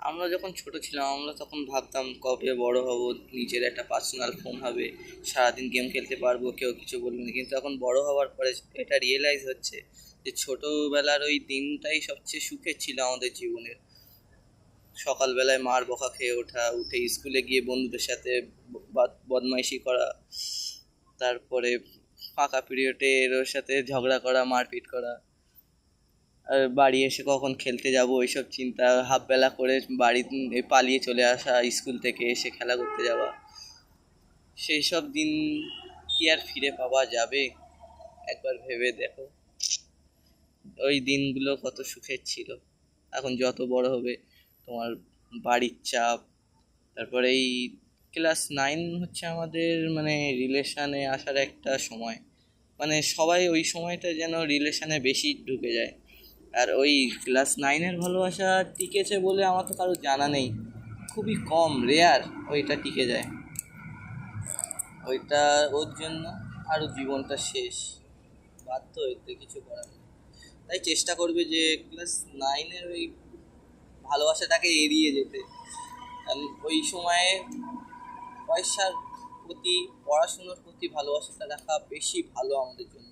আমরা যখন ছোট ছিলাম আমরা তখন ভাবতাম কবে বড় হব, নিজের একটা পার্সোনাল ফোন হবে, সারাদিন গেম খেলতে পারবো, কেউ কিছু বলবে না। কিন্তু এখন বড় হওয়ার পরে এটা রিয়েলাইজ হচ্ছে যে ছোটোবেলার ওই দিনটাই সবচেয়ে সুখের ছিল আমাদের জীবনের। সকালবেলায় মার বকা খেয়ে ওঠা, উঠে স্কুলে গিয়ে বন্ধুদের সাথে বদমাইশি করা, তারপরে ফাঁকা পিরিয়ডে ওর সাথে ঝগড়া করা, মারপিট করা, আর বাড়ি এসে কখন খেলতে যাব ওইসব চিন্তা, হাফ বেলা করে বাড়ি পালিয়ে চলে আসা, স্কুল থেকে এসে খেলা করতে যাওয়া। সেই সব দিন কি আর ফিরে পাওয়া যাবে? একবার ভেবে দেখো ওই দিনগুলো কত সুখের ছিল। এখন যত বড় হবে তোমার বাড়ির চাপ, তারপরে এই ক্লাস 9 হচ্ছে আমাদের মানে রিলেশানে আসার একটা সময়। মানে সবাই ওই সময়টা যেন রিলেশানে বেশি ঢুকে যায়। আর ওই ক্লাস 9-এর ভালোবাসা টিকেছে বলে আমার তো কারো জানা নেই, খুবই কম, রেয়ার ওইটা টিকে যায়। ওইটা ওর জন্য আরও জীবনটা শেষ, বাধ্য এতে কিছু করার নেই। তাই চেষ্টা করবে যে ক্লাস 9-এর ওই ভালোবাসাটাকে এড়িয়ে যেতে। কারণ ওই সময়ে পয়সার প্রতি, পড়াশুনোর প্রতি ভালোবাসাটা রাখা বেশি ভালো আমাদের জন্য।